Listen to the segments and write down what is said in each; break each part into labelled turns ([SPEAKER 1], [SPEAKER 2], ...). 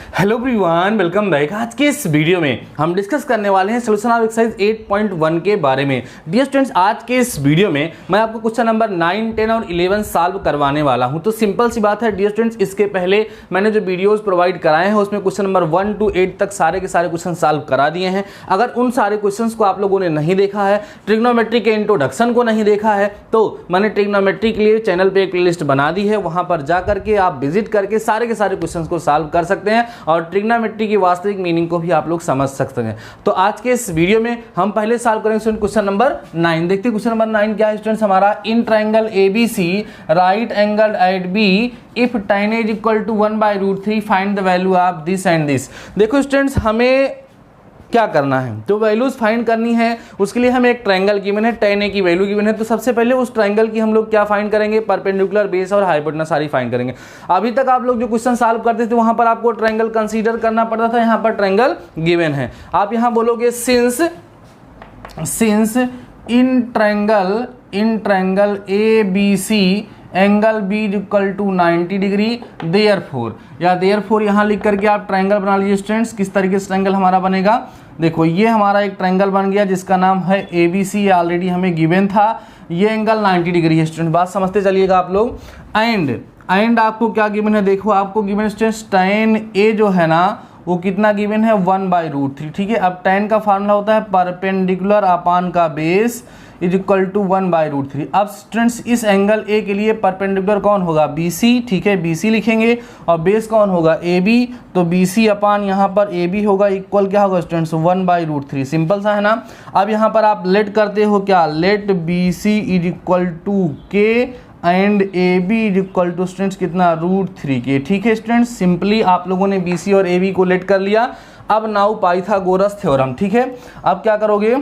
[SPEAKER 1] Hello everyone, welcome back. आज के इस वीडियो में हम डिस्कस करने वाले हैं सॉल्यूशन ऑफ एक्सरसाइज 8.1 के बारे में। डियर स्टूडेंट्स, आज के इस वीडियो में मैं आपको क्वेश्चन नंबर 9, 10 और 11 सॉल्व करवाने वाला हूं। तो सिंपल सी बात है डियर स्टूडेंट्स, इसके पहले मैंने जो वीडियोस प्रोवाइड कराए हैं उसमें क्वेश्चन नंबर 1 to 8 तक सारे के सारे क्वेश्चन सॉल्व करा दिए हैं। अगर उन सारे क्वेश्चंस को आप लोगों ने नहीं देखा है, ट्रिग्नोमेट्री के इंट्रोडक्शन को नहीं देखा है, तो मैंने ट्रिग्नोमेट्री के लिए चैनल पे एक प्लेलिस्ट बना दी है। वहां पर जा करके आप विजिट करके सारे के सारे क्वेश्चंस को सॉल्व कर सकते हैं और ट्रिग्नोमेट्री की वास्तविक मीनिंग को भी आप लोग समझ सकते हैं। तो आज के इस वीडियो में हम पहले सॉल्व करेंगे क्वेश्चन नंबर 9। देखते हैं क्वेश्चन नंबर 9 क्या है स्टूडेंट्स हमारा। In triangle ABC right angle at B if tan is equal to 1/√3 find the value of this and this. देखो स्टूडेंट्स, हमें क्या करना है, जो वैल्यूज फाइंड करनी है उसके लिए हमें एक ट्रायंगल गिवन है, tan a की वैल्यू गिवन है। तो सबसे पहले उस ट्रायंगल की हम लोग क्या फाइंड करेंगे, परपेंडिकुलर, बेस और हाइपोटेनस सारी फाइंड करेंगे। अभी तक आप लोग जो क्वेश्चन सॉल्व करते थे वहां पर आपको ट्रायंगल कंसीडर करना पड़ता था, यहाँ पर ट्रायंगल गिवन है। आप यहाँ बोलोगे since in triangle A B C angle B equal to 90 degree therefore यहाँ लिख करके आप ट्रायंगल बना लीजिए स्टूडेंट्स। किस तरीके से ट्रायंगल हमारा बनेगा, देखो ये हमारा एक ट्रायंगल बन गया जिसका नाम है ABC, ये ऑलरेडी हमें गिवन था। ये एंगल 90 डिग्री है स्टूडेंट, बात समझते चलिएगा आप लोग। एंड आपको क्या गिवन है, देखो आपको गिवन स्टूडेंट्स tan A जो है ना वो कितना गिवन है 1/√3। ठीक है, अब tan का फार्मूला होता है परपेंडिकुलर अपान का बेस इज इक्वल टू 1/√3। अब स्टूडेंट्स इस एंगल ए के लिए परपेंडिकुलर कौन होगा, BC। ठीक है, BC लिखेंगे और बेस कौन होगा, AB। तो BC अपान यहाँ पर AB होगा इक्वल क्या होगा स्टूडेंट्स 1/√3। सिंपल सा है ना। अब यहाँ पर आप लेट करते हो क्या, let BC is equal to K and AB is equal to students कितना √3K। ठीक है स्टूडेंट्स, सिंपली आप लोगों ने BC और AB को लेट कर लिया। अब नाउ पाइथागोरस थ्योरम। ठीक है, अब क्या करोगे,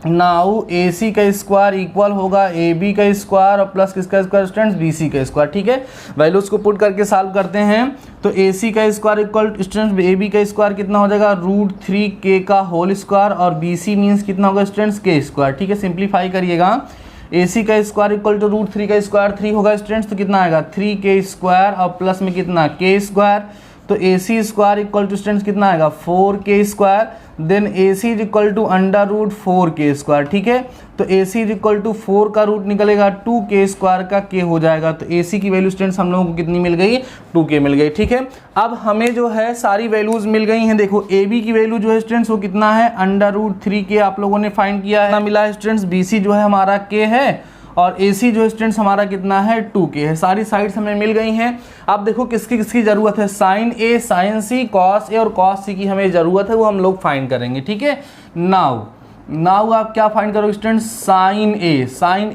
[SPEAKER 1] नाउ AC का स्क्वायर इक्वल होगा AB का स्क्वायर और प्लस किसका स्क्वायर स्टूडेंट्स, BC का स्क्वायर। ठीक है, वैल्यूज को पुट करके सॉल्व करते हैं। तो AC का स्क्वायर इक्वल स्टूडेंट्स AB का स्क्वायर कितना हो जाएगा √3K का होल स्क्वायर और BC मीन्स कितना होगा स्टूडेंट्स K स्क्वायर। ठीक है, सिंप्लीफाई करिएगा। AC का स्क्वायर इक्वल टू √3 का स्क्वायर 3 होगा स्टूडेंट्स, तो कितना आएगा 3K स्क्वायर और प्लस में कितना K स्क्वायर। तो AC square equal to students कितना आएगा 4K square. Then AC is equal to √4K square. ठीक है, तो AC इज इक्वल टू 4 का रूट निकलेगा 2K स्क्वायर का K हो जाएगा। तो AC की वैल्यू स्टूडेंट्स हम लोगों को कितनी मिल गई, 2K मिल गई। ठीक है, अब हमें जो है सारी वैल्यूज मिल गई हैं। देखो AB की वैल्यू जो है स्टूडेंट्स वो कितना है √3K आप लोगों ने फाइंड किया है, मिला है स्टूडेंट्स। BC जो है हमारा K है और AC जो स्टूडेंट्स हमारा कितना है 2K है। सारी साइड्स हमें मिल गई हैं। अब देखो किसकी किसकी जरूरत है, sin A, sin C, cos A और cos C की हमें जरूरत है, वो हम लोग फाइंड करेंगे। ठीक है, नाउ आप क्या फाइंड करोगे स्टूडेंट्स, sin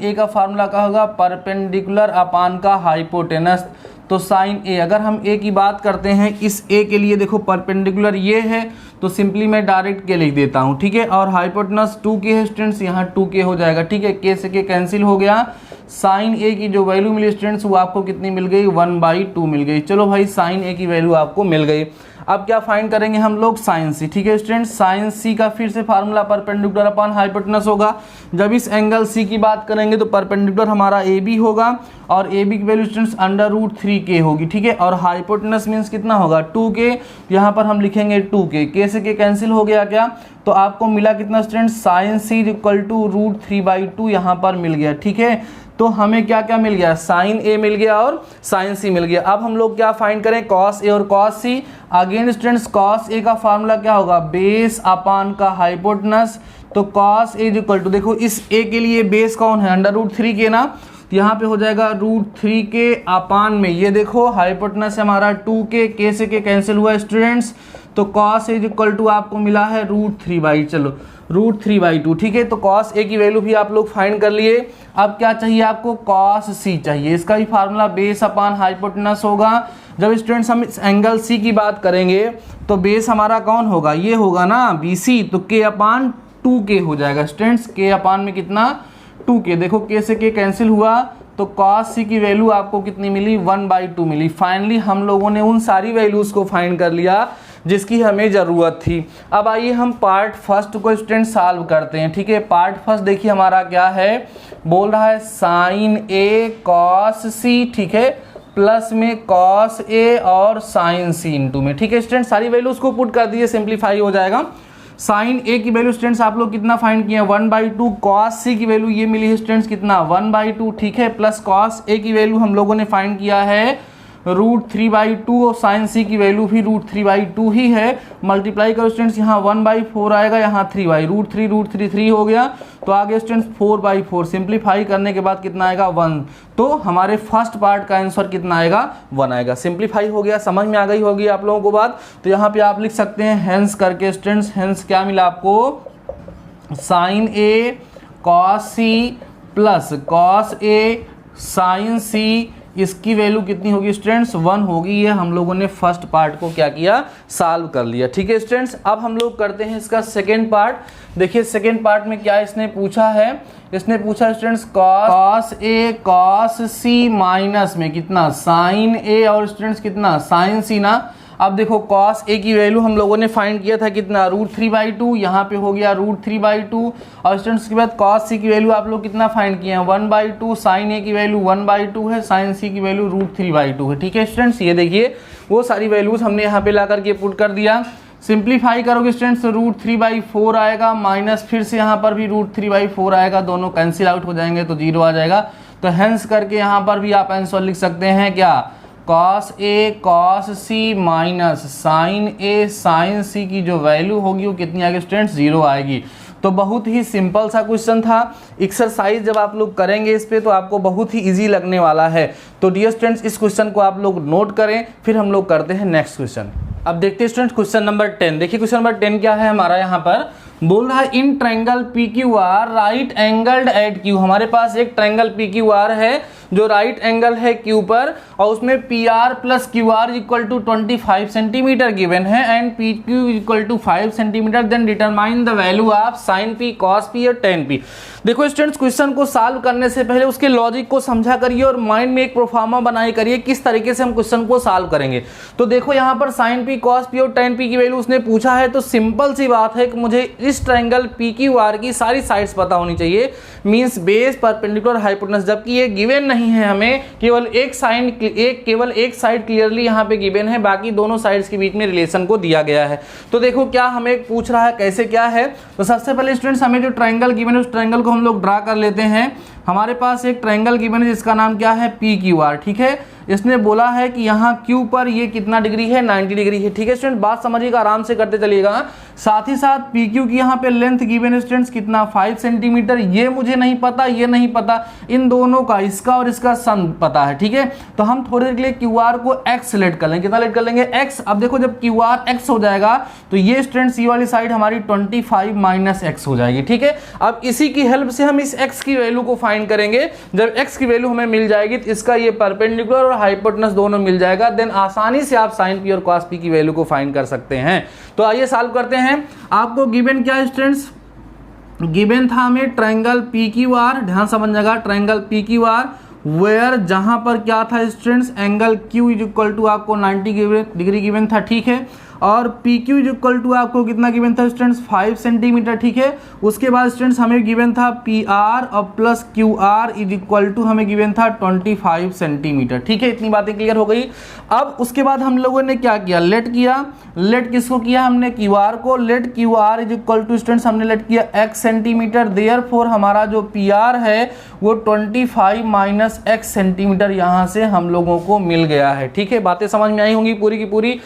[SPEAKER 1] A का फार्मूला क्या होगा, परपेंडिकुलर अपान का हाइपोटेनस। तो sin A, अगर हम A की बात करते हैं इस A के लिए, देखो परपेंडिकुलर ये है तो सिंपली मैं डायरेक्ट K लिख देता हूँ। ठीक है, और हाइपोटेनस 2K है स्टूडेंट्स, यहाँ 2K हो जाएगा। ठीक है, K से K कैंसिल हो गया। sin A की जो वैल्यू मिली स्टूडेंट्स वो आपको कितनी मिल गई, 1/2 मिल गई। चलो भाई, sin A की वैल्यू आपको मिल गई। अब क्या फाइंड करेंगे हम लोग, sin C। ठीक है स्टूडेंट्स, sin C का फिर से फार्मूला परपेंडिकुलर अपॉन हाइपोटेनस होगा। जब इस एंगल C की बात करेंगे तो परपेंडिकुलर हमारा AB होगा और AB की वैल्यू स्टूडेंट्स √3K होगी। ठीक है, और हाइपोटेनस मीन्स कितना होगा 2K, यहाँ पर हम लिखेंगे 2K। K से K कैंसिल हो गया क्या, तो आपको मिला कितना students, sin C equal to √3/2 यहाँ पर मिल गया। ठीक है, तो हमें क्या क्या मिल गया, sin A मिल गया और sin C मिल गया। अब हम लोग क्या फाइंड करें, cos A और cos C। Again students cos A का फार्मूला क्या होगा, बेस अपान का हाइपोटेनस। तो cos A इक्वल टू, देखो इस A के लिए बेस कौन है, √3K ना, तो यहाँ पे हो जाएगा √3K अपान में ये देखो हाइपोटेनस हमारा 2K, K से K कैंसिल हुआ स्टूडेंट्स। तो cos A इक्वल टू आपको मिला है √3/2। ठीक है, तो cos A की वैल्यू भी आप लोग फाइंड कर लिए। अब क्या चाहिए आपको, cos C चाहिए। इसका भी फार्मूला बेस अपान हाइपोटेनस होगा। जब स्टूडेंट्स हम इस एंगल C की बात करेंगे तो बेस हमारा कौन होगा, ये होगा ना BC, तो K अपान 2K हो जाएगा स्टूडेंट्स। K अपान में कितना 2K, देखो K से K कैंसिल हुआ तो cos C की वैल्यू आपको कितनी मिली, 1/2 मिली। फाइनली हम लोगों ने उन सारी वैल्यूज को फाइंड कर लिया जिसकी हमें ज़रूरत थी। अब आइए हम पार्ट फर्स्ट को स्टूडेंट सॉल्व करते हैं। ठीक है, पार्ट फर्स्ट देखिए हमारा क्या है, बोल रहा है sin A cos C। ठीक है, प्लस में कॉस ए और साइन सी इंटू में, ठीक है स्टूडेंट। सारी वैल्यूज को पुट कर दीजिए, सिंप्लीफाई हो जाएगा। साइन ए की वैल्यू स्टूडेंट्स आप लोग कितना फाइंड किए हैं 1/2, कॉस सी की वैल्यू ये मिली है स्टूडेंट्स कितना 1/2, ठीक है, प्लस कॉस ए की वैल्यू हम लोगों ने फाइंड किया है √3/2 और साइन सी की वैल्यू भी √3/2 ही है। मल्टीप्लाई करो स्टूडेंट्स, यहाँ 1/4 आएगा, यहाँ 3/, √3 हो गया, तो आगे स्टूडेंट्स 4/4। सिंप्लीफाई करने के बाद कितना आएगा 1, तो हमारे फर्स्ट पार्ट का आंसर कितना आएगा 1 आएगा। सिंप्लीफाई हो गया, समझ में आ गई होगी आप लोगों को बात। तो यहाँ पे आप लिख सकते हैं हेंस करके स्टूडेंट्स, हेंस क्या मिला आपको sign A cos C plus cos A sign सी, इसकी वैल्यू कितनी होगी स्टूडेंट्स 1 होगी। ये हम लोगों ने फर्स्ट पार्ट को क्या किया सॉल्व कर लिया, ठीक है स्टूडेंट्स। अब हम लोग करते हैं इसका सेकेंड पार्ट। देखिए सेकेंड पार्ट में क्या इसने पूछा है, इसने पूछा students cos A cos C minus में कितना साइन ए और स्टूडेंट्स कितना साइन सी ना। अब देखो कॉस ए की वैल्यू हम लोगों ने फाइंड किया था कितना √3/2, यहाँ पे हो गया √3/2 और स्टूडेंट्स के बाद कॉस सी की वैल्यू आप लोग कितना फाइंड किए हैं 1/2, साइन ए की वैल्यू 1/2 है, साइन सी की वैल्यू √3/2 है, ठीक है स्टूडेंट्स। ये देखिए वो सारी वैल्यूज हमने यहाँ पे ला करके पुट कर दिया। सिंप्लीफाई करोगे स्टूडेंट्स √3/4 आएगा, माइनस फिर से यहाँ पर भी √3/4 आएगा, दोनों कैंसिल आउट हो जाएंगे तो 0 आ जाएगा। तो हेंस करके यहाँ पर भी आप आंसर लिख सकते हैं क्या cos A cos C minus sign A sign सी की जो वैल्यू होगी वो कितनी आएगी स्टूडेंट्स 0 आएगी। तो बहुत ही सिंपल सा क्वेश्चन था। एक्सरसाइज जब आप लोग करेंगे इस पे तो आपको बहुत ही इजी लगने वाला है। तो डियर स्टूडेंट्स इस क्वेश्चन को आप लोग नोट करें, फिर हम लोग करते हैं नेक्स्ट क्वेश्चन। अब देखते हैं स्टूडेंट्स क्वेश्चन नंबर 10। देखिए क्वेश्चन नंबर 10 क्या है हमारा, यहाँ पर बोल रहा है in triangle PQR right angled at Q। हमारे पास एक ट्रायंगल PQR है जो राइट एंगल है Q पर और उसमें PR plus QR equal to 25 centimetre given है and PQ equal to 5 centimetre. Then determine the value of sine P cos P और tan P। देखो स्टूडेंट्स क्वेश्चन को सॉल्व करने से पहले उसके लॉजिक को समझा करिए और माइंड में एक प्रोफार्मा बनाई करिए किस तरीके से हम क्वेश्चन को सॉल्व करेंगे। तो देखो यहाँ पर साइन P कॉस P और tan P की वैल्यू उसने पूछा है, तो सिंपल सी बात है कि मुझे इस ट्रायंगल PQR की सारी साइड्स पता होनी चाहिए, मींस बेस परपेंडिकुलर हाइपोटेनस। जबकि ये गिवन नहीं है हमें, केवल एक साइड क्लियरली यहाँ पे गिवन है, बाकी दोनों साइड्स के बीच में रिलेशन को दिया गया है। तो देखो क्या हमें पूछ रहा है कैसे क्या है। तो सबसे पहले स्टूडेंट्स हमें जो ट्रायंगल गिवन है उस ट्रायंगल को हम लोग ड्रा कर लेते हैं। हमारे पास एक ट्रायंगल गिवन है जिसका नाम क्या है PQR, ठीक है। इसने बोला है कि यहाँ Q पर ये कितना डिग्री है 90 डिग्री है, ठीक है स्टूडेंट। बात समझिएगा, आराम से करते चलिएगा। साथ ही साथ PQ की यहाँ पे लेंथ गिवन है स्टूडेंट्स कितना 5 सेंटीमीटर। ये मुझे नहीं पता, ये नहीं पता, इन दोनों का इसका और इसका सम पता है, ठीक है। तो हम थोड़ी देर के लिए QR को X सेलेक्ट कर लेंगे। कितना लेट कर लेंगे X। अब देखो जब QR X हो जाएगा तो ये स्टूडेंट्स ये वाली साइड हमारी 25 माइनस X हो जाएगी, ठीक है। अब इसी की हेल्प से हम इस X की वैल्यू को फाइंड करेंगे। जब X की वैल्यू हमें मिल जाएगी तो इसका ये परपेंडिकुलर और हाइपोटेनस दोनों मिल जाएगा। देन आसानी से आप साइन P और cos P की वैल्यू को फाइंड कर सकते हैं। तो आइए सॉल्व करते हैं। आपको गिवन क्या है स्टूडेंट्स, गिवन था हमें ट्रायंगल PQR, ध्यान समझिएगा ट्रायंगल PQR वेयर जहां पर क्या था students angle Q is equal to आपको 90 डिग्री गिवन था, ठीक है। और PQ इज इक्वल टू आपको कितना गिवन था स्टूडेंट्स 5 सेंटीमीटर, ठीक है। उसके बाद स्टूडेंट्स हमें गिवन था PR और plus QR is equal to हमें गिवन था 25 सेंटीमीटर, ठीक है। इतनी बातें क्लियर हो गई। अब उसके बाद हम लोगों ने क्या किया, लेट किया। लेट किसको किया हमने, QR को। Let QR is equal to students हमने लेट किया X सेंटीमीटर। देयरफॉर हमारा जो PR है वो 25 माइनस X सेंटीमीटर यहाँ से हम लोगों को मिल गया है, ठीक है। बातें समझ में आई होंगी पूरी की पूरी।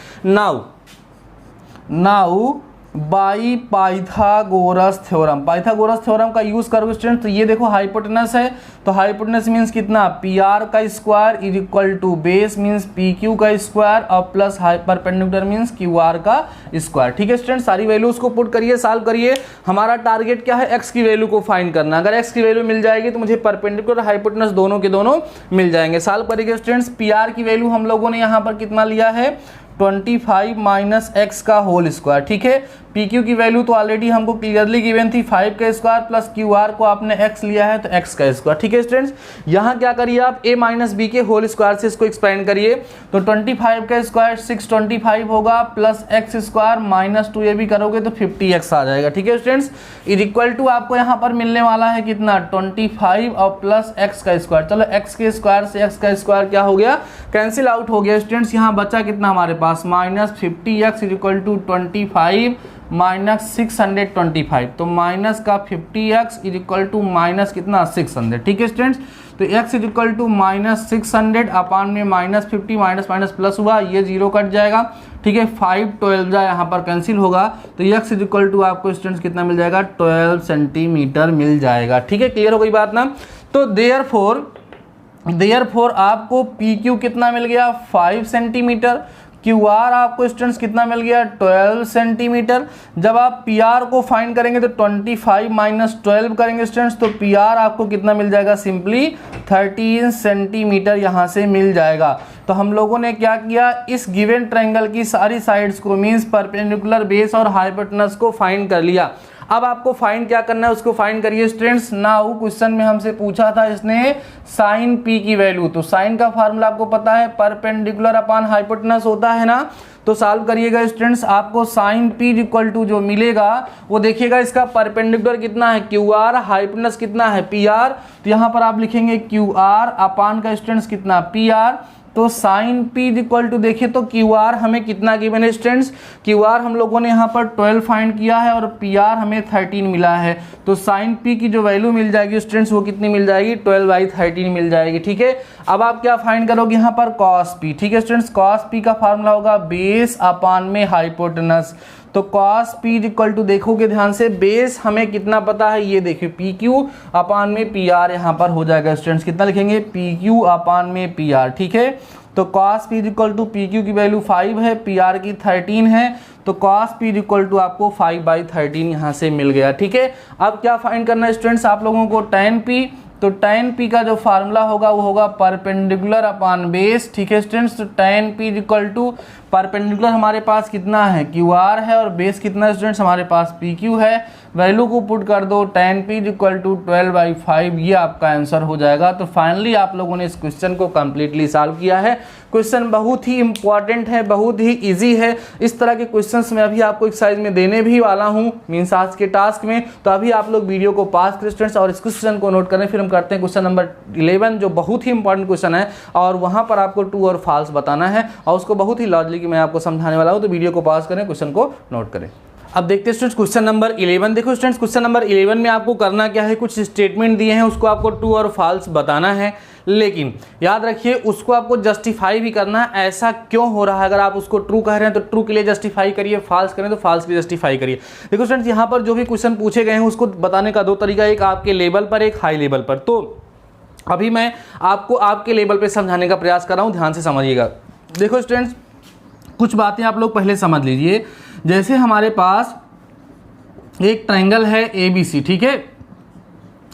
[SPEAKER 1] Now by Pythagoras theorem, Pythagoras theorem का यूज करोगे स्टूडेंट। तो ये देखो हाइपोटेनस है, तो हाइपोटेनस मींस कितना PR का square is equal to base means PQ का स्क्वायर और प्लस परपेंडिकुलर मींस QR का स्क्वायर, ठीक है स्टूडेंट। सारी वैल्यूज को पुट करिए, सॉल्व करिए। हमारा टारगेट क्या है, X की वैल्यू को फाइंड करना। अगर X की वैल्यू मिल जाएगी तो मुझे परपेंडिकुलर हाइपोटेनस दोनों के दोनों मिल जाएंगे। सॉल्व करिए स्टूडेंट्स। PR की वैल्यू हम लोगों ने यहाँ पर कितना लिया है 25 माइनस एक्स का होल स्क्वायर। ठीक है, पी क्यू की वैल्यू तो ऑलरेडी हमको क्लियरली गिवन थी, 5 का स्क्वायर प्लस क्यू आर को आपने एक्स लिया है तो एक्स का स्क्वायर। ठीक है स्टूडेंट्स, यहाँ क्या करिए आप a माइनस बी के होल स्क्वायर से इसको एक्सपेंड करिए, तो 25 का स्क्वायर 625 होगा plus x square minus 2ab करोगे तो 50x आ जाएगा। ठीक है स्टूडेंट्स, इज इक्वल टू आपको यहाँ पर मिलने वाला है कितना 25 और प्लस एक्स का स्क्वायर। चलो एक्स के स्क्वायर से एक्स का स्क्वायर क्या हो गया, कैंसिल आउट हो गया स्टूडेंट्स। यहाँ बचा कितना हमारे पास minus 50x is equal to 25 minus 625, तो माइनस का 50x is equal to minus कितना 600। ठीक है स्टूडेंट्स, तो x is equal to minus 600 upon में माइनस 50 माइनस माइनस प्लस हुआ, ये जीरो कट जाएगा। ठीक है, 5 12 जा यहाँ पर कैंसिल होगा, तो x इज इक्वल टू आपको स्टूडेंट्स कितना मिल जाएगा 12 सेंटीमीटर मिल जाएगा। ठीक है, क्लियर हो गई बात ना। तो देयरफॉर आपको पी क्यू कितना मिल गया 5 सेंटीमीटर, क्यू आर आपको स्टूडेंट्स कितना मिल गया 12 सेंटीमीटर। जब आप पी आर को फाइंड करेंगे तो 25 माइनस 12 करेंगे स्टूडेंट्स, तो पी आर आपको कितना मिल जाएगा सिंपली 13 सेंटीमीटर यहाँ से मिल जाएगा। तो हम लोगों ने क्या किया, इस गिवन ट्रायंगल की सारी साइड्स को मींस परपेंडिकुलर, बेस और हाइपोटेनस को फाइंड कर लिया। अब आपको फाइंड क्या करना है, उसको फाइंड करिए स्टूडेंट्स। नाउ क्वेश्चन में हमसे पूछा था इसने साइन पी की वैल्यू, तो साइन का फार्मूला आपको पता है परपेंडिकुलर अपॉन हाइपोटेनस होता है ना, तो सॉल्व करिएगा स्टूडेंट्स। आपको साइन पी इक्वल टू जो मिलेगा वो देखिएगा, इसका परपेंडिकुलर कितना है क्यू आर, हाइपोटेनस कितना है पी आर, तो यहाँ पर आप लिखेंगे क्यू आर अपॉन का स्टूडेंट्स कितना पी आर। तो साइन पी इक्वल टू देखिए तो क्यू आर हमें कितना गिवन है स्टूडेंट्स, क्यू आर हम लोगों ने यहाँ पर 12 फाइंड किया है और पी आर हमें 13 मिला है, तो साइन पी की जो वैल्यू मिल जाएगी स्टूडेंट्स वो कितनी मिल जाएगी 12/13 मिल जाएगी। ठीक है, अब आप क्या फाइंड करोगे यहाँ पर कॉस पी। ठीक है स्टूडेंट्स, कॉस पी का फार्मूला होगा बेस अपान में हाइपोटेनस, तो कॉस पी इक्वल टू देखोगे ध्यान से, बेस हमें कितना पता है ये देखिए पी क्यू अपान में पी आर यहाँ पर हो जाएगा स्टूडेंट्स, कितना लिखेंगे पी क्यू अपान में पी आर। ठीक है, तो cos P equal to P Q की वैल्यू 5 है, पी आर की 13 है, तो कॉस पी इक्वल टू आपको 5/13 यहाँ से मिल गया। ठीक है, अब क्या फाइंड करना है स्टूडेंट्स आप लोगों को tan पी, तो tan पी का जो फार्मूला होगा वो होगा परपेंडिकुलर अपॉन बेस। ठीक है स्टूडेंट्स, तो tan P equal to perpendicular हमारे पास कितना है क्यू आर है और बेस कितना स्टूडेंट्स हमारे पास पी क्यू है, वैल्यू को पुट कर दो tan पी इक्वल टू 12/5, ये आपका आंसर हो जाएगा। तो फाइनली आप लोगों ने इस क्वेश्चन को कंप्लीटली सॉल्व किया है। क्वेश्चन बहुत ही इंपॉर्टेंट है, बहुत ही इजी है। इस तरह के क्वेश्चंस मैं अभी आपको एक्सरसाइज में देने भी वाला हूं मीन्स आज के टास्क में, तो अभी आप लोग वीडियो को पास करें स्टूडेंट्स और इस क्वेश्चन को नोट करें। फिर हम करते हैं क्वेश्चन नंबर 11 जो बहुत ही इंपॉर्टेंट क्वेश्चन है और वहां पर आपको ट्रू और फॉल्स बताना है और उसको बहुत ही लॉजिकली मैं आपको समझाने वाला हूं, तो वीडियो को पास करें, क्वेश्चन को नोट करें। अब देखते हैं स्टूडेंट्स क्वेश्चन नंबर 11। देखो स्टूडेंट्स क्वेश्चन नंबर 11 में आपको करना क्या है, कुछ स्टेटमेंट दिए हैं उसको आपको ट्रू और फॉल्स बताना है, लेकिन याद रखिए उसको आपको जस्टिफाई भी करना है ऐसा क्यों हो रहा है। अगर आप उसको ट्रू कह रहे हैं तो ट्रू के लिए जस्टिफाई करिए, फॉल्स करें तो फॉल्स के लिए जस्टिफाई करिए। देखो स्टूडेंट्स यहाँ पर जो भी क्वेश्चन पूछे गए हैं उसको बताने का दो तरीका, एक आपके लेवल पर, एक हाई लेवल पर। तो अभी मैं आपको आपके लेवल पर समझाने का प्रयास कर रहा हूँ, ध्यान से समझिएगा। देखो स्टूडेंट्स कुछ बातें आप लोग पहले समझ लीजिए। जैसे हमारे पास एक ट्रायंगल है ABC, ठीक है,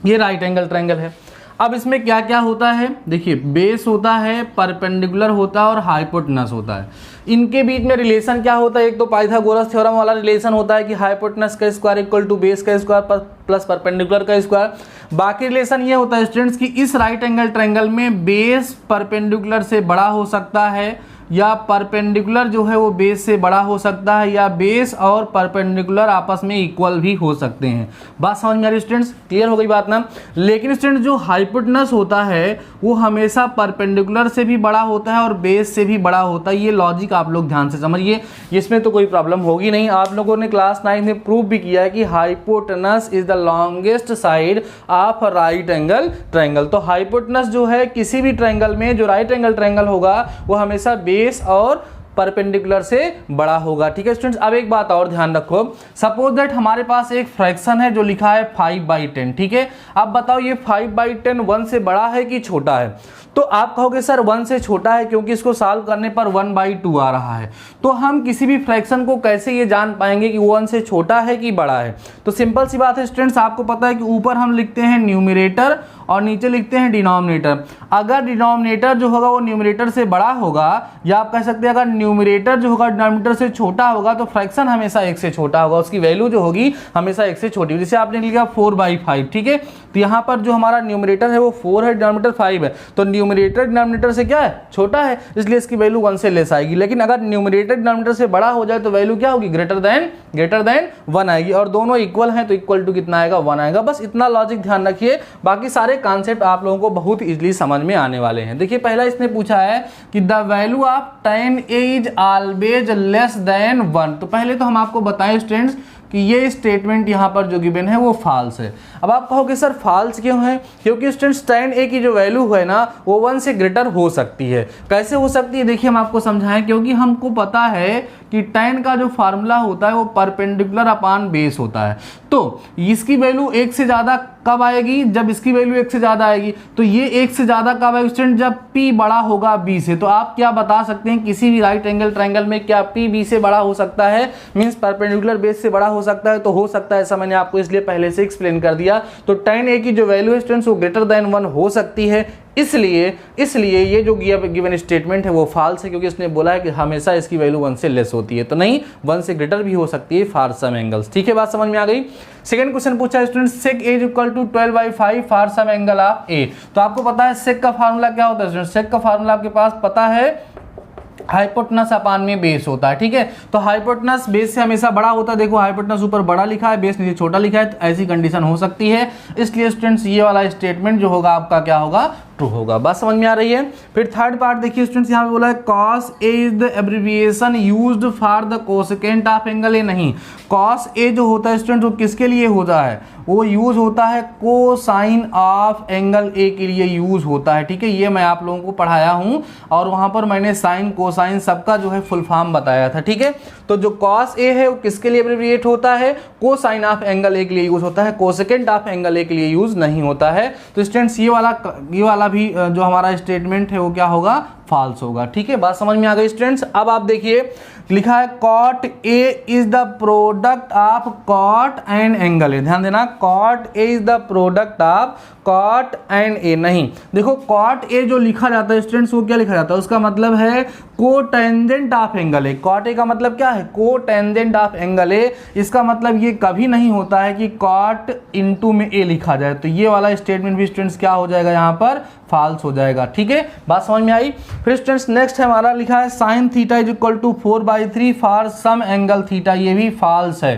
[SPEAKER 1] ये राइट एंगल ट्रायंगल है। अब इसमें क्या क्या होता है देखिए, बेस होता है, परपेंडिकुलर होता है और हाइपोटेनस होता है। इनके बीच में रिलेशन क्या होता है, एक तो पाइथागोरस थ्योरम वाला रिलेशन होता है कि हाइपोटेनस का स्क्वायर इक्वल टू बेस का स्क्वायर प्लस परपेंडिकुलर का स्क्वायर। बाकी रिलेशन ये होता है स्टूडेंट्स कि इस राइट एंगल ट्रायंगल में बेस परपेंडिकुलर से बड़ा हो सकता है या परपेंडिकुलर जो है वो बेस से बड़ा हो सकता है या बेस और परपेंडिकुलर आपस में इक्वल भी हो सकते हैं। बात समझ में आ रही स्टूडेंट्स, क्लियर हो गई बात ना। लेकिन स्टूडेंट जो हाइपोटेनस होता है वो हमेशा परपेंडिकुलर से भी बड़ा होता है और बेस से भी बड़ा होता है। ये लॉजिक आप लोग ध्यान से समझिए, इसमें तो कोई प्रॉब्लम होगी नहीं। आप लोगों ने क्लास 9 में प्रूव भी किया है कि hypotenuse is the longest side of right angle triangle. तो हाइपोटेनस जो है किसी भी ट्रायंगल में जो राइट एंगल ट्रायंगल होगा वो हमेशा बेस और परपेंडिकुलर से बड़ा होगा। ठीक है स्टूडेंट्स, अब एक बात और ध्यान रखो, सपोज दैट हमारे पास एक फ्रैक्शन है जो लिखा है 5/10, ठीक है। अब बताओ ये 5/10 1 से बड़ा है कि छोटा है। तो आप कहोगे सर 1 से छोटा है क्योंकि इसको सॉल्व करने पर 1/2 आ रहा है। तो हम किसी भी फ्रैक्शन को कैसे ये जान पाएंगे कि 1 से छोटा है कि बड़ा है? तो सिंपल सी बात है स्टूडेंट्स, आपको पता है कि ऊपर हम लिखते हैं न्यूमरेटर और नीचे लिखते हैं डिनोमिनेटर। अगर डिनोमिनेटर जो होगा वो न्यूमरेटर से बड़ा होगा, या आप कह सकते हैं अगर न्यूमरेटर जो होगा डिनोमिनेटर से छोटा होगा, तो फ्रैक्शन हमेशा 1 से छोटा होगा, उसकी वैल्यू जो होगी हमेशा 1 से छोटी होगी। जैसे आपने लिखा 4/5, ठीक है, तो यहाँ पर जो हमारा न्यूमरेटर है वो 4 है, डिनोमिनेटर 5 है, तो न्यूमरेटर डिनोमिनेटर से क्या है, छोटा है, इसलिए इसकी वैल्यू 1 से लेस आएगी। लेकिन अगर न्यूमरेटर डिनोमिनेटर से बड़ा हो जाए तो वैल्यू क्या होगी, ग्रेटर देन 1 आएगी, और दोनों इक्वल हैं तो इक्वल टू कितना आएगा, 1 आएगा। बस इतना लॉजिक ध्यान रखिए, बाकी सारे कॉन्सेप्ट आप लोगों को बहुत इजीली समझ में आने वाले हैं। देखिए पहला इसने पूछा है कि the value of tan a is always less than 1। तो पहले तो हम आपको बताएं स्टूडेंट्स कि ये स्टेटमेंट यहाँ पर जो गिवन है वो फॉल्स है। अब आप कहोगे सर फॉल्स क्यों है? क्योंकि स्टूडेंट्स tan a की जो वैल्यू है ना वो 1 से ग्रेटर हो सकती है। कैसे हो सकती है देखिए हम आपको समझाएं, क्योंकि हमको पता है कि tan का जो फार्मूला होता है वो परपेंडिकुलर अपॉन बेस होता है। तो इसकी वैल्यू 1 से ज़्यादा कब आएगी, जब इसकी वैल्यू 1 से ज़्यादा आएगी। तो ये 1 से ज़्यादा कब आएगी स्टूडेंट, जब p बड़ा होगा b से। तो आप क्या बता सकते हैं किसी भी राइट एंगल ट्रायंगल में क्या p b से बड़ा हो सकता है, मींस परपेंडिकुलर बेस से बड़ा हो सकता है? तो हो सकता है, ऐसा मैंने आपको इसलिए पहले से एक्सप्लेन कर दिया। तो tan a की जो वैल्यू है स्टूडेंट्स वो ग्रेटर देन 1 हो सकती है, इसलिए ये जो गिवन स्टेटमेंट है वो फॉल्स है, क्योंकि इसने बोला है कि हमेशा इसकी वैल्यू 1 से लेस होती है। तो नहीं, 1 से ग्रेटर भी हो सकती है फॉर सम एंगल्स। ठीक है, बात समझ में आ गई। सेकंड क्वेश्चन पूछा है student, sec a is equal to 12/5 for some angle of a। तो आपको पता है sec का फार्मूला क्या होता है स्टूडेंट, sec का फार्मूला आपके पास पता है हाइपोटेनस अपान में बेस होता है। ठीक है, तो हाइपोटेनस बेस से हमेशा बड़ा होता है। देखो हाइपोटेनस ऊपर बड़ा लिखा है, बेस नीचे छोटा लिखा है, तो ऐसी कंडीशन हो सकती है। इसलिए स्टूडेंट्स ये वाला स्टेटमेंट जो होगा आपका क्या होगा, ट्रू होगा। बात समझ में आ रही है। फिर थर्ड पार्ट देखिए स्टूडेंट्स, यहाँ पे बोला है cos a is the abbreviation used for the cosecant of angle a। नहीं, cos a जो होता है स्टूडेंट वो किसके लिए होता है, वो यूज होता है कोसाइन ऑफ एंगल a के लिए यूज होता है। ठीक है, ये मैं आप लोगों को पढ़ाया हूँ और वहां पर मैंने साइन कोसाइन सबका जो है फुल फॉर्म बताया था। ठीक है, तो जो cos a है वो किसके लिए एब्रिविएट होता है, कोसाइन ऑफ एंगल a के लिए यूज होता है, कोसेकेंट ऑफ एंगल a के लिए यूज नहीं होता है। तो स्टूडेंट्स ये वाला भी जो हमारा स्टेटमेंट है वो क्या होगा, फॉल्स होगा। ठीक है, बात समझ में आ गई स्टूडेंट्स। अब आप देखिए लिखा है cot a is the product of cot and angle a। ध्यान देना, cot a is the product of cot and a। नहीं, देखो cot a जो लिखा जाता है स्टूडेंट्स वो क्या लिखा जाता है, उसका मतलब है cotangent of angle a। cot a का मतलब क्या है, कोटेंजेंट ऑफ एंगल a। इसका मतलब ये कभी नहीं होता है कि cot इंटू में a लिखा जाए। तो ये वाला स्टेटमेंट भी स्टूडेंट्स क्या हो जाएगा, यहाँ पर फॉल्स हो जाएगा। ठीक है, बात समझ में आई। फिर स्टूडेंट्स नेक्स्ट है हमारा लिखा है sin theta is equal to 4/3 for some angle theta. ये भी फॉल्स है,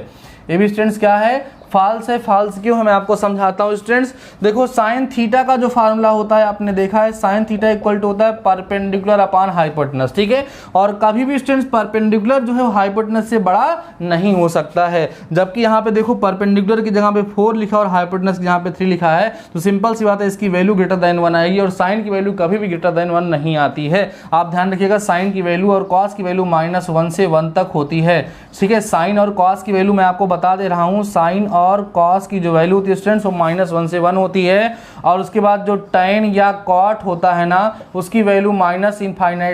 [SPEAKER 1] ये भी स्टूडेंट्स क्या है, फॉल्स है। फॉल्स क्यों है मैं आपको समझाता हूँ स्टूडेंट्स। देखो साइन थीटा का जो फार्मूला होता है आपने देखा है, साइन थीटा इक्वल टू होता है परपेंडिकुलर अपॉन हाइपोटेनस। ठीक है, और कभी भी स्टूडेंट्स परपेंडिकुलर जो है हाइपोटेनस से बड़ा नहीं हो सकता है। जबकि यहाँ पे देखो परपेंडिकुलर की जगह पे 4 लिखा और हाइपोटेनस की यहाँ पे 3 लिखा है, तो सिंपल सी बात है इसकी वैल्यू ग्रेटर देन 1 आएगी, और साइन की वैल्यू कभी भी ग्रेटर देन 1 नहीं आती है। आप ध्यान रखिएगा, साइन की वैल्यू और कॉस की वैल्यू -1 से 1 तक होती है। ठीक है, साइन और कॉस की वैल्यू मैं आपको बता दे रहा हूँ, साइन और कॉस की जो वैल्यू होती है स्टूडेंट्स वो -1 से 1 होती है, और उसके बाद जो tan या cot होता है ना उसकी वैल्यू -∞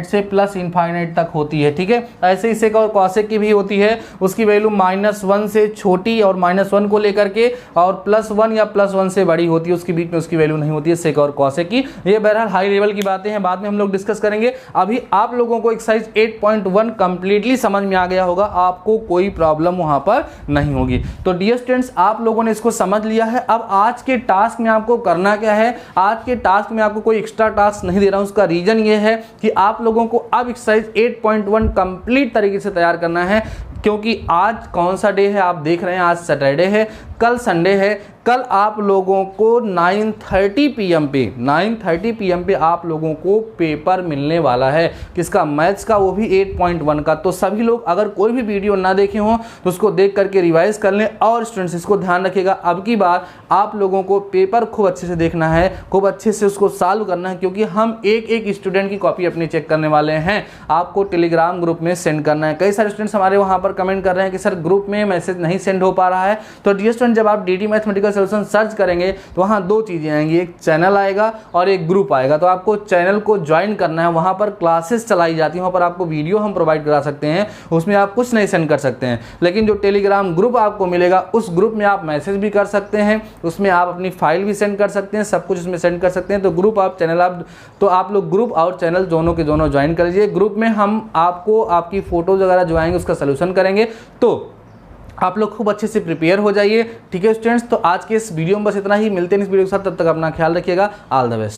[SPEAKER 1] से +∞ तक होती है। ठीक है, ऐसे ही सेक और कॉसेक की भी होती है, उसकी वैल्यू -1 से छोटी और -1 को लेकर के, और +1 या +1 से बड़ी होती है, उसके बीच में उसकी वैल्यू नहीं होती है सेक और कॉसेक की। ये बहरहाल हाई लेवल की बातें हैं, बाद में हम लोग डिस्कस करेंगे। अभी आप लोगों को एक्सरसाइज 8.1 कंप्लीटली समझ में आ गया होगा, आपको कोई प्रॉब्लम वहां पर नहीं होगी। तो डियर स्टूडेंट्स, आप लोगों ने इसको समझ लिया है। अब आज के टास्क में आपको करना क्या है, आज के टास्क में आपको कोई एक्स्ट्रा टास्क नहीं दे रहा हूं। उसका रीजन ये है कि आप लोगों को अब एक्सरसाइज 8.1 कंप्लीट तरीके से तैयार करना है, क्योंकि आज कौन सा डे है आप देख रहे हैं, आज सैटरडे है, कल संडे है। कल आप लोगों को 9:30 PM पे आप लोगों को पेपर मिलने वाला है, किसका, मैथ्स का, वो भी 8.1 का। तो सभी लोग अगर कोई भी वीडियो ना देखे हों तो उसको देख करके रिवाइज कर लें। और स्टूडेंट्स इसको ध्यान रखिएगा, अब की बार आप लोगों को पेपर खूब अच्छे से देखना है, खूब अच्छे से उसको सॉल्व करना है, क्योंकि हम एक स्टूडेंट की कॉपी अपनी चेक करने वाले हैं। आपको टेलीग्राम ग्रुप में सेंड करना है। कई सारे स्टूडेंट्स हमारे वहाँ पर कमेंट कर रहे हैं कि सर ग्रुप में मैसेज नहीं सेंड हो पा रहा है। तो डियर स्टूडेंट स्टूडेंट जब आप DT मैथमेटिकल सॉल्यूशन सर्च करेंगे तो वहाँ दो चीज़ें आएंगी, एक चैनल आएगा और एक ग्रुप आएगा। तो आपको चैनल को ज्वाइन करना है, वहाँ पर क्लासेस चलाई जाती हैं, वहाँ पर आपको वीडियो हम प्रोवाइड करा सकते हैं, उसमें आप कुछ नहीं सेंड कर सकते हैं। लेकिन जो टेलीग्राम ग्रुप आपको मिलेगा उस ग्रुप में आप मैसेज भी कर सकते हैं, उसमें आप अपनी फाइल भी सेंड कर सकते हैं, सब कुछ उसमें सेंड कर सकते हैं। तो ग्रुप आप चैनल आप लोग ग्रुप और चैनल दोनों के दोनों ज्वाइन कर लीजिए। ग्रुप में हम आपको आपकी फोटोज वगैरह जो आएंगे उसका सलूशन करेंगे, तो आप लोग खूब अच्छे से प्रिपेयर हो जाइए। ठीक है स्टूडेंट्स, तो आज के इस वीडियो में बस इतना ही, मिलते हैं इस वीडियो के साथ, तब तक अपना ख्याल रखिएगा। All the best.